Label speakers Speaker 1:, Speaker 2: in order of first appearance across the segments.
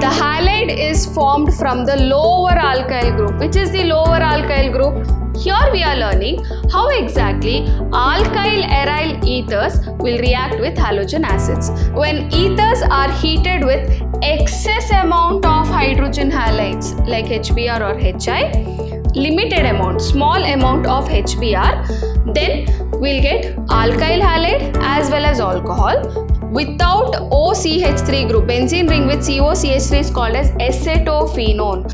Speaker 1: the halide is formed from the lower alkyl group. Which is the lower alkyl group? Here we are learning how exactly alkyl aryl ethers will react with halogen acids. When ethers are heated with excess amount of hydrogen halides like HBr or HI, limited amount, small amount of HBr, then we'll get alkyl halide as well as alcohol. Without OCH3 group, benzene ring with COCH3 is called as acetophenone.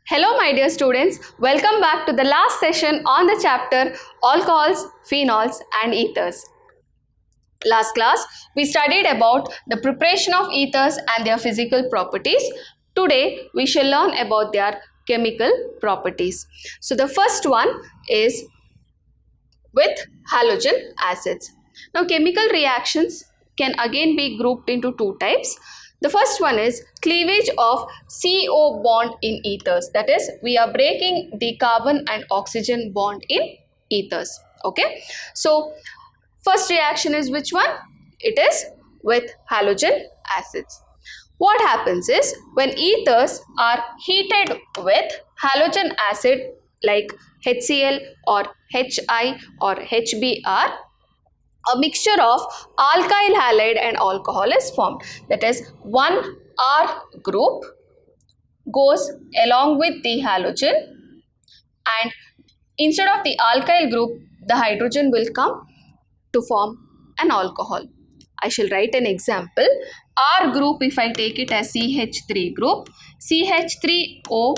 Speaker 1: Hello my dear students, welcome back to the last session on the chapter alcohols, phenols and ethers. Last class we studied about the preparation of ethers and their physical properties. Today we shall learn about their chemical properties. So the first one is with halogen acids. Now chemical reactions can again be grouped into two types. The first one is cleavage of CO bond in ethers. That is, we are breaking the carbon and oxygen bond in ethers. Okay. So first reaction is which one? It is with halogen acids. What happens is when ethers are heated with halogen acid like HCl or HI or HBr, a mixture of alkyl halide and alcohol is formed. That is, one R group goes along with the halogen, and instead of the alkyl group, the hydrogen will come to form an alcohol. I shall write an example. R group, if I take it as CH3 group, CH3O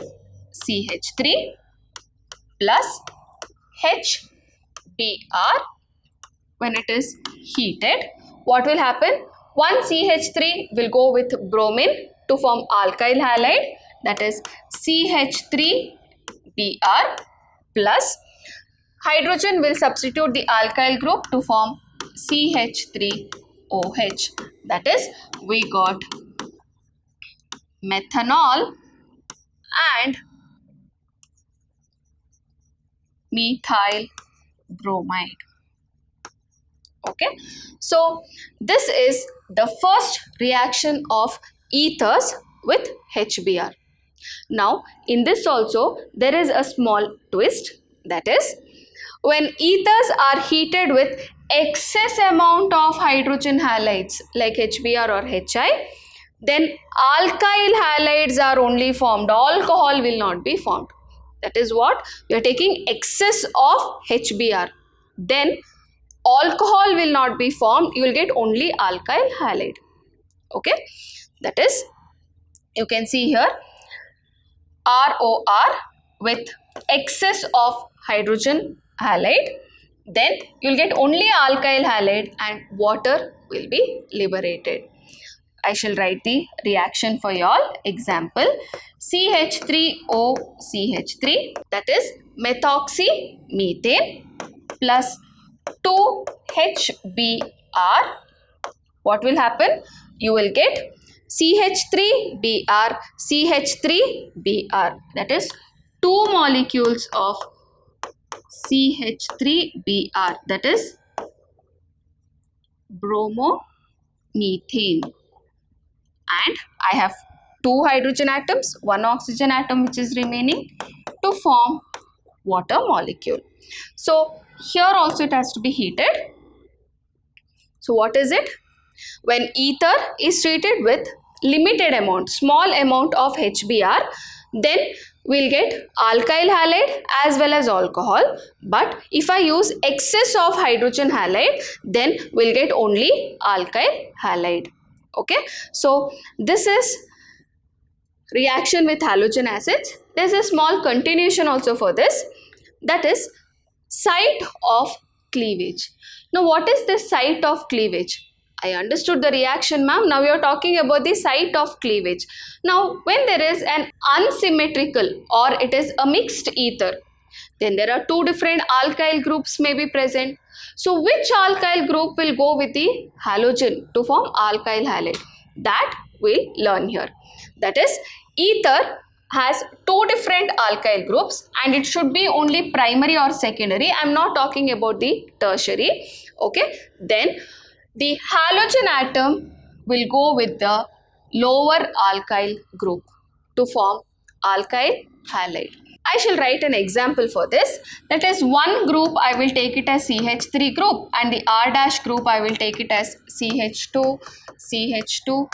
Speaker 1: CH3 plus HBr. When it is heated, what will happen? One CH3 will go with bromine to form alkyl halide, that is CH3Br, plus hydrogen will substitute the alkyl group to form CH3OH. That is, we got methanol and methyl bromide. Okay, so this is the first reaction of ethers with HBr. Now in this also there is a small twist, that is, when ethers are heated with excess amount of hydrogen halides like HBr or HI, then alkyl halides are only formed, alcohol will not be formed. That is what? You are taking excess of HBr, then alcohol will not be formed, you will get only alkyl halide. Okay, that is, you can see here ROR with excess of hydrogen halide, then you will get only alkyl halide and water will be liberated. I shall write the reaction for you all. Example, CH3O CH3, that is methoxymethane plus 2HBr. What will happen? You will get CH3Br, CH3Br. That is 2 molecules of CH3Br, that is bromomethane. And I have 2 hydrogen atoms, 1 oxygen atom which is remaining to form water molecule. So here also it has to be heated. So what is it? When ether is treated with limited amount, small amount of HBr, then we'll get alkyl halide as well as alcohol. But if I use excess of hydrogen halide, then we'll get only alkyl halide. Okay, so this is reaction with halogen acids. There's a small continuation also for this, that is site of cleavage. Now what is the site of cleavage? I understood the reaction, ma'am. Now we are talking about the site of cleavage. Now when there is an unsymmetrical or it is a mixed ether, then there are 2 different alkyl groups may be present. So which alkyl group will go with the halogen to form alkyl halide? That we'll learn here. That is, ether has two different alkyl groups, and it should be only primary or secondary. I am not talking about the tertiary. Okay, then the halogen atom will go with the lower alkyl group to form alkyl halide. I shall write an example for this. That is, one group I will take it as CH3 group, and the R dash group I will take it as CH2, CH2,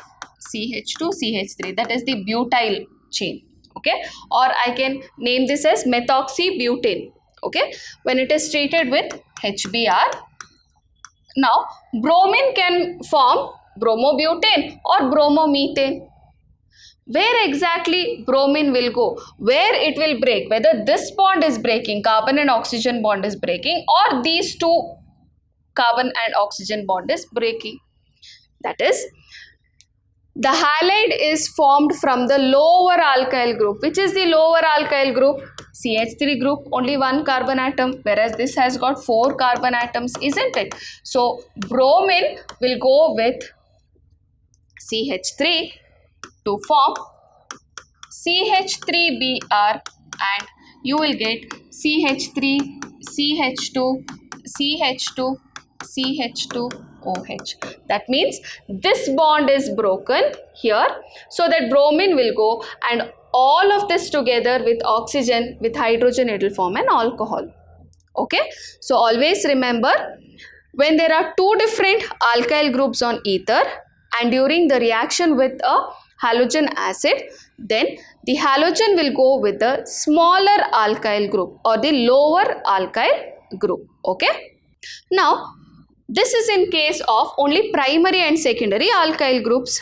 Speaker 1: CH2, CH3. That is the butyl chain. Okay, or I can name this as methoxybutane. Okay, when it is treated with HBr. Now, bromine can form bromobutane or bromomethane. Where exactly bromine will go? Where it will break? Whether this bond is breaking, carbon and oxygen bond is breaking, or these two carbon and oxygen bond is breaking. That is, the halide is formed from the lower alkyl group. Which is the lower alkyl group? CH3 group, only one carbon atom, whereas this has got 4 carbon atoms, isn't it? So, bromine will go with CH3 to form CH3Br, and you will get CH3, CH2, CH2, CH2OH. That means this bond is broken here, so that bromine will go, and all of this together with oxygen, with hydrogen, it will form an alcohol. Okay, so always remember, when there are two different alkyl groups on ether and during the reaction with a halogen acid, then the halogen will go with the smaller alkyl group or the lower alkyl group. Okay, now this is in case of only primary and secondary alkyl groups.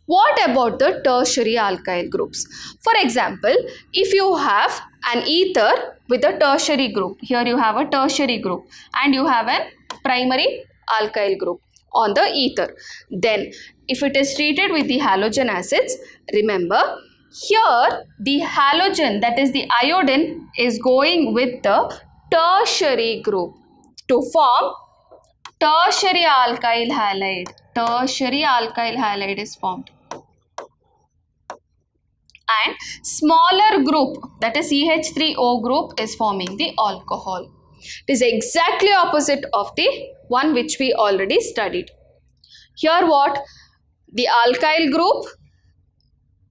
Speaker 1: What about the tertiary alkyl groups? For example, if you have an ether with a tertiary group, here you have a tertiary group and you have a primary alkyl group on the ether, then if it is treated with the halogen acids, remember here the halogen, that is the iodine, is going with the tertiary group to form tertiary alkyl halide. Tertiary alkyl halide is formed, and smaller group, that is CH3O group, is forming the alcohol. It is exactly opposite of the one which we already studied. Here what? The alkyl group,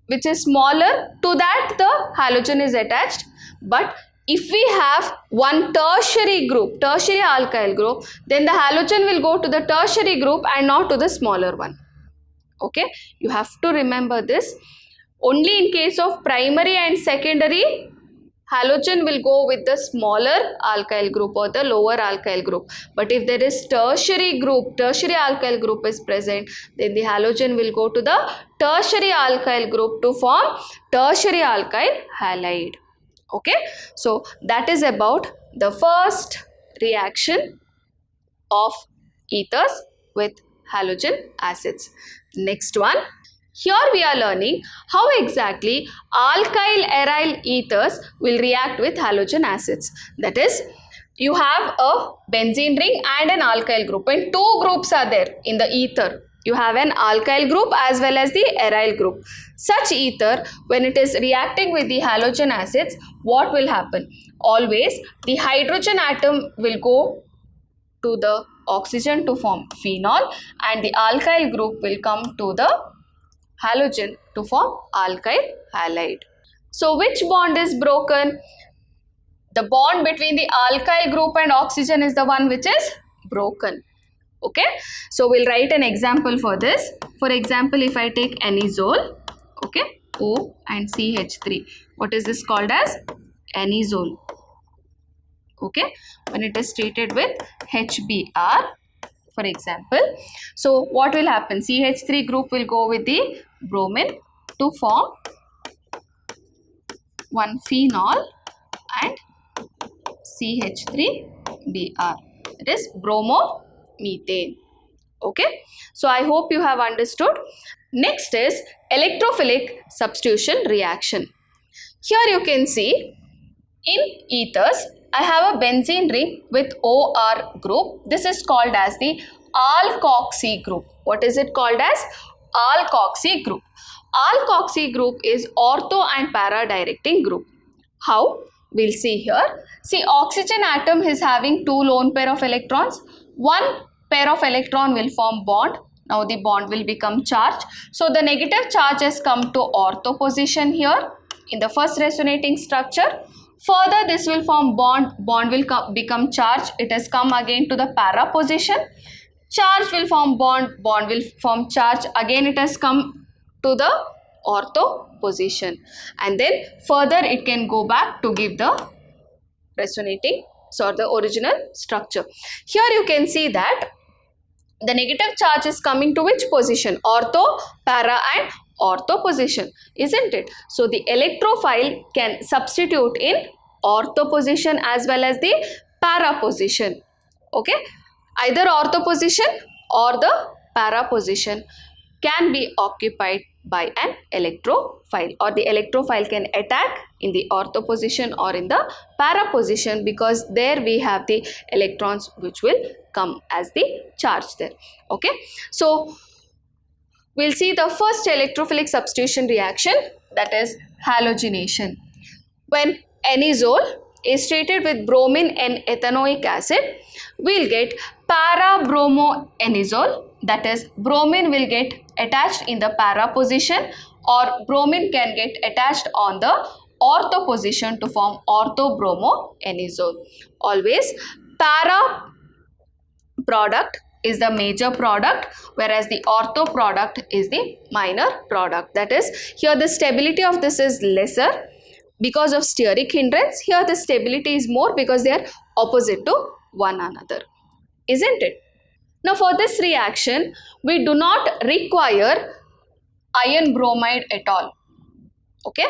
Speaker 1: which is smaller, to that the halogen is attached. But if we have one tertiary group, tertiary alkyl group, then the halogen will go to the tertiary group and not to the smaller one. Okay, you have to remember this. Only in case of primary and secondary, halogen will go with the smaller alkyl group or the lower alkyl group. But if there is tertiary group, tertiary alkyl group is present, then the halogen will go to the tertiary alkyl group to form tertiary alkyl halide. Okay, so that is about the first reaction of ethers with halogen acids. Next one. Here we are learning how exactly alkyl aryl ethers will react with halogen acids. That is, you have a benzene ring and an alkyl group, and two groups are there in the ether. You have an alkyl group as well as the aryl group. Such ether, when it is reacting with the halogen acids, what will happen? Always the hydrogen atom will go to the oxygen to form phenol, and the alkyl group will come to the halogen to form alkyl halide. So which bond is broken? The bond between the alkyl group and oxygen is the one which is broken. Okay, so we'll write an example for this. For example, if I take anisole, okay, O and CH3, what is this called as? Anisole. Okay, when it is treated with HBr, for example. So what will happen? CH3 group will go with the bromine to form one phenol and CH3Br. It is bromomethane. Okay, so I hope you have understood. Next is electrophilic substitution reaction. Here you can see in ethers, I have a benzene ring with OR group. This is called as the alkoxy group. What is it called as? Alkoxy group. Alkoxy group is ortho and para directing group. How? We'll see here. See, oxygen atom is having 2 lone pair of electrons. One pair of electron will form bond. Now the bond will become charge. So the negative charge has come to ortho position here in the first resonating structure. Further, this will form bond. Bond will become charge. It has come again to the para position. Charge will form bond. Bond will form charge. Again it has come to the ortho position. And then further it can go back to give the resonating, so the original structure. Here you can see that the negative charge is coming to which position? Ortho, para and ortho position, isn't it? So the electrophile can substitute in ortho position as well as the para position. Okay, either ortho position or the para position can be occupied by an electrophile, or the electrophile can attack in the ortho position or in the para position, because there we have the electrons which will come as the charge there. Okay, so we'll see the first electrophilic substitution reaction, that is halogenation. When anisole is treated with bromine and ethanoic acid, we'll get para-bromoanisole, that is bromine will get attached in the para position, or bromine can get attached on the ortho position to form ortho-bromoanisole. Always para product is the major product, whereas the ortho product is the minor product. That is, here the stability of this is lesser because of steric hindrance. Here the stability is more because they are opposite to one another, isn't it? Now for this reaction, we do not require iron bromide at all. Okay,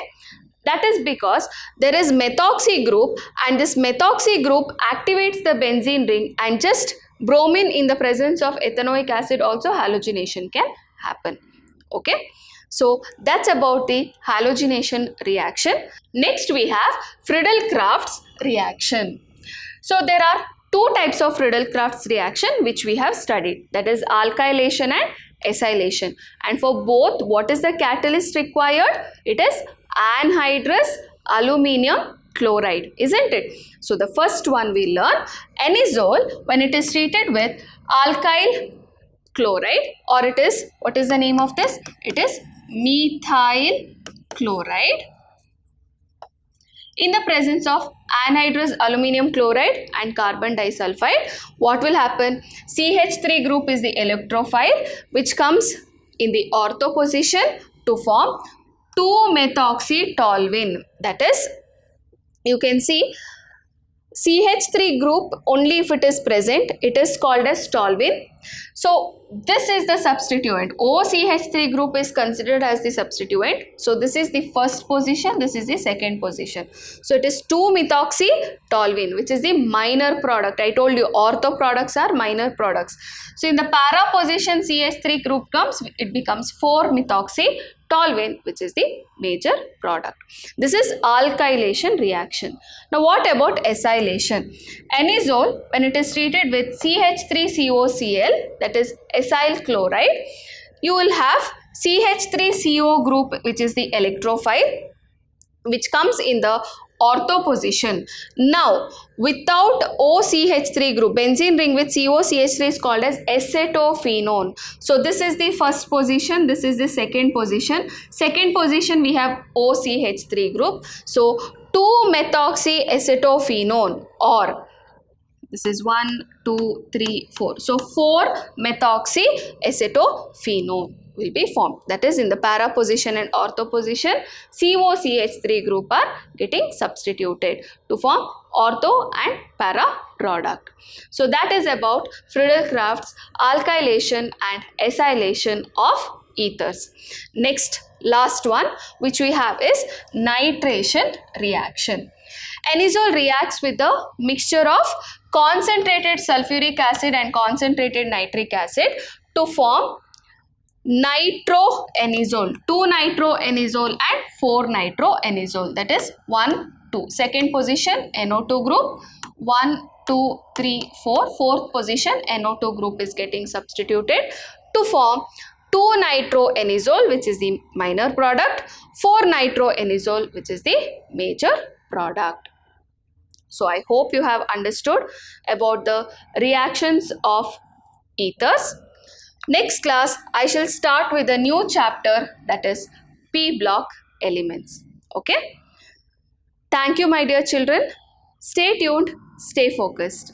Speaker 1: that is because there is methoxy group, and this methoxy group activates the benzene ring, and just bromine in the presence of ethanoic acid also halogenation can happen. Okay, so that's about the halogenation reaction. Next we have Friedel-Crafts reaction. So there are two types of Friedel-Crafts reaction which we have studied, that is alkylation and acylation. And for both, what is the catalyst required? It is anhydrous aluminum chloride, isn't it? So the first one we learn, anisole, when it is treated with alkyl chloride, or it is, what is the name of this? It is methyl chloride. In the presence of anhydrous aluminum chloride and carbon disulfide, what will happen? CH3 group is the electrophile which comes in the ortho position to form 2-methoxy-toluene. That is, you can see CH3 group only if it is present, it is called as toluene. So this is the substituent. OCH3 group is considered as the substituent. So this is the first position, this is the second position. So it is 2-methoxy-toluene, which is the minor product. I told you ortho products are minor products. So in the para position, CH3 group comes, it becomes 4-methoxy-toluene, which is the major product. This is alkylation reaction. Now what about acylation? Anisole, when it is treated with CH3COCl, that is acyl chloride, you will have CH3CO group, which is the electrophile, which comes in the ortho position. Now without OCH3 group, benzene ring with COCH3 is called as acetophenone. So this is the first position, this is the second position. Second position we have OCH3 group. So 2-methoxy-acetophenone, or this is 1, 2, 3, 4. So 4-methoxy-acetophenone will be formed. That is, in the para position and ortho position, COCH3 group are getting substituted to form ortho and para product. So that is about Friedel-Crafts alkylation and acylation of ethers. Next, last one which we have is nitration reaction. Anisole reacts with the mixture of concentrated sulfuric acid and concentrated nitric acid to form nitroanisole, 2-nitroanisole and 4-nitroanisole, that is 1, 2. Second position NO2 group, 1, 2, 3, 4. Fourth position NO2 group is getting substituted to form 2-nitroanisole, which is the minor product, 4-nitroanisole, which is the major product. So I hope you have understood about the reactions of ethers. Next class, I shall start with a new chapter, that is P block elements. Okay? Thank you, my dear children. Stay tuned, stay focused.